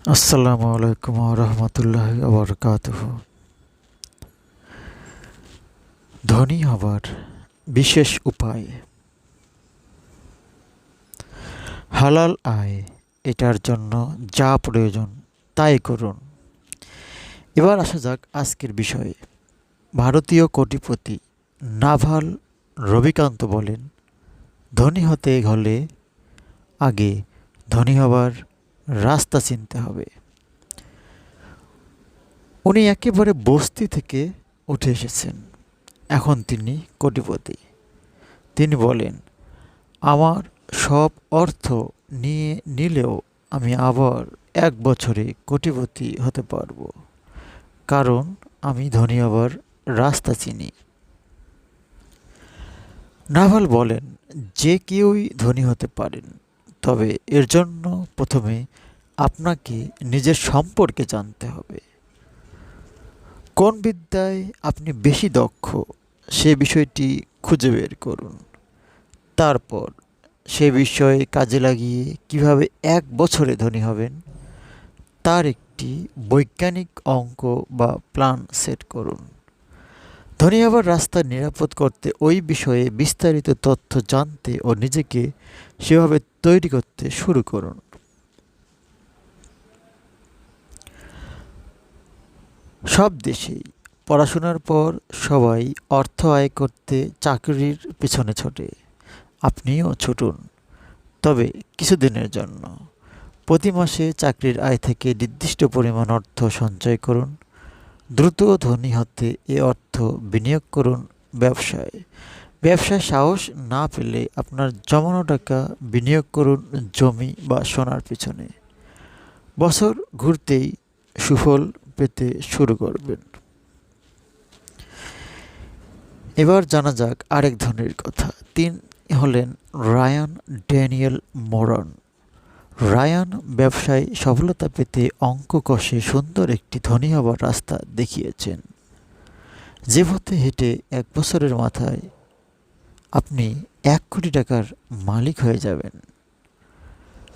আসসালামু আলাইকুম রহমতুল্লাহি ওবরকাতুহু। ধনী হবার বিশেষ উপায়। হালাল আয়, এটার জন্য যা প্রয়োজন তাই করুন। এবার আসা যাক আজকের বিষয়ে। ভারতীয় কোটিপতি নাভাল রবিকান্ত বলেন, ধনী হতে হলে আগে ধনী হবার রাস্তা চিনতে হবে। উনি একেবারে বস্তি থেকে উঠে এসেছেন, এখন তিনি কোটিপতি। তিনি বলেন, আমার সব অর্থ নিয়ে নিলেও আমি আবার 1 বছরে কোটিপতি হতে পারবো, কারণ আমি ধনী হবার রাস্তা চিনি। নাভাল বলেন, যে কেউই ধনী হতে পারেন, তবে এর জন্য প্রথমে আপনাকে নিজের সম্পর্কে জানতে হবে। কোন বিদ্যায় আপনি বেশি দক্ষ সে বিষয়টি খুঁজে বের করুন। তারপর সে বিষয়ে কাজে লাগিয়ে কিভাবে 1 বছরে ধনী হবেন তার একটি বৈজ্ঞানিক অঙ্ক বা প্ল্যান সেট করুন। ধনী হবার রাস্তা নিরাপদ করতে ওই বিষয়ে বিস্তারিত তথ্য জানতে ও নিজেকে সেভাবে তৈরি করতে শুরু করুন। সব দেশেই পড়াশোনার পর সবাই অর্থ আয় করতে চাকরির পিছনে ছোটে, আপনিও ছুটুন, তবে কিছুদিনের জন্য। প্রতি মাসে চাকরির আয় থেকে নির্দিষ্ট পরিমাণ অর্থ সঞ্চয় করুন। দ্রুত ধনী হতে এ অর্থ বিনিয়োগ করুন ব্যবসায়। ব্যবসায় সাহস না পেলে আপনার জমানো টাকা বিনিয়োগ করুন জমি বা সোনার পিছনে। বছর ঘুরতেই সুফল পেতে শুরু করবেন। এবার জানা যাক আরেক ধনীর কথা। তিনি হলেন রায়ান ড্যানিয়েল মোরন। রায়ান ব্যবসায় সফলতা পেতে অঙ্ক কষে সুন্দর একটি ধনী হবার রাস্তা দেখিয়েছেন, যে পথে হেঁটে 1 বছরের মাথায় আপনি 1 কোটি টাকার মালিক হয়ে যাবেন।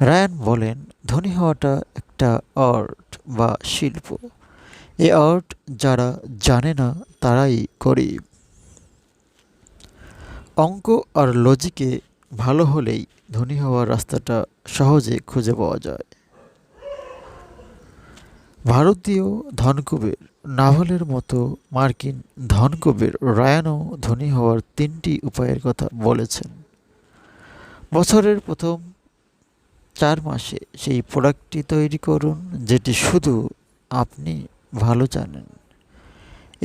রায়ান বলেন, ধনী হওয়াটা একটা আর্ট বা শিল্প। এ আর্ট যারা জানে না তারাই গরিব। অঙ্ক আর লজিকে ভালো হলেই ধনী হওয়ার রাস্তাটা সহজে খুঁজে পাওয়া যায়। ভারতীয় ধনকুবের নাভালের মতো মার্কিন ধনকুবের রায়ানও ধনী হওয়ার 3টি উপায়ের কথা বলেছেন। বছরের প্রথম 4 মাসে সেই প্রোডাক্টটি তৈরি করুন যেটি শুধু আপনি ভালো জানেন।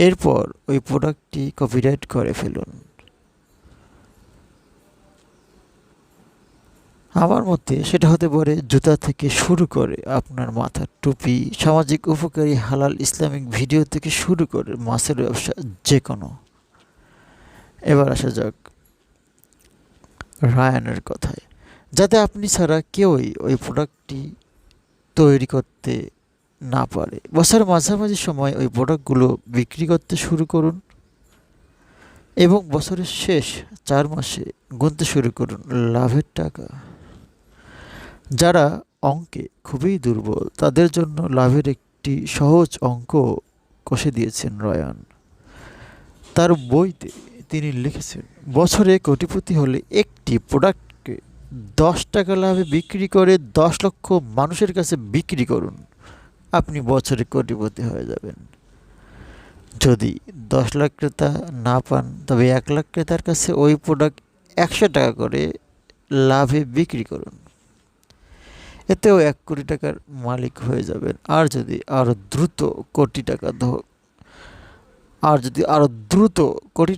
এরপর ওই প্রোডাক্টটি কপিরাইট করে ফেলুন। আমার মতে সেটা হতে পারে জুতা থেকে শুরু করে আপনার মাথার টুপি, সামাজিক উপকারী হালাল ইসলামিক ভিডিও থেকে শুরু করে মাছের ব্যবসা, যে কোনো। এবার আসা যাক রায়ানের কথায়। যাতে আপনি ছাড়া কেউই ওই প্রোডাক্টটি তৈরি করতে না পারে। বছরের মাঝামাঝি সময় ওই প্রোডাক্টগুলো বিক্রি করতে শুরু করুন এবং বছরের শেষ 4 মাসে গুনতে শুরু করুন লাভের টাকা। যারা অঙ্কে খুবই দুর্বল তাদের জন্য লাভের একটি সহজ অঙ্ক কষে দিয়েছেন রায়ান। তার বইতে তিনি লিখেছেন, বছরে কোটিপতি হলে একটি প্রোডাক্টকে 10 টাকা লাভে বিক্রি করে 10 লক্ষ মানুষের কাছে বিক্রি করুন, আপনি বছরে কোটিপতি হয়ে যাবেন। যদি 10 লাখ ক্রেতা না পান তবে 1 লাখ ক্রেতার কাছে ওই প্রোডাক্ট 100 টাকা করে লাভে বিক্রি করুন, এতেও 1 কোটি টাকার মালিক হয়ে যাবেন। আর যদি কোটি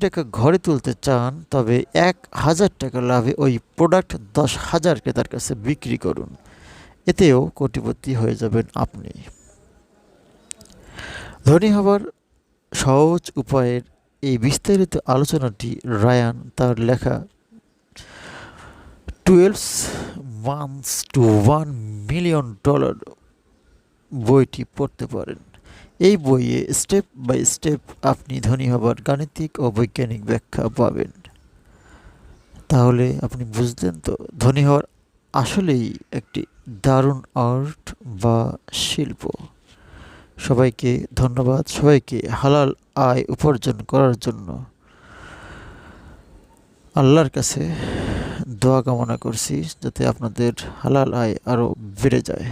টাকা ঘরে তুলতে চান তবে 1,000 টাকা লাভে ওই প্রোডাক্ট 10,000 ক্রেতার কাছে বিক্রি করুন, এতেও কোটিপতি হয়ে যাবেন আপনি। ধনী হবার সহজ উপায়ের এই বিস্তারিত আলোচনাটি রায়ান তার লেখা 12 months to $1 million বইটি পড়তে পারেন। এই বইয়ে স্টেপ বাই স্টেপ আপনি ধনী হবার গাণিতিক ও বৈজ্ঞানিক ব্যাখ্যা পাবেন। তাহলে আপনি বুঝলেন তো, ধনী হওয়ার আসলেই একটি দারুণ আর্ট বা শিল্প। সবাইকে ধন্যবাদ। সবাইকে হালাল আয় উপার্জন করার জন্য আল্লাহর কাছে দোয়া কামনা করছি, যাতে আপনাদের হালাল আয় আরও বেড়ে যায়।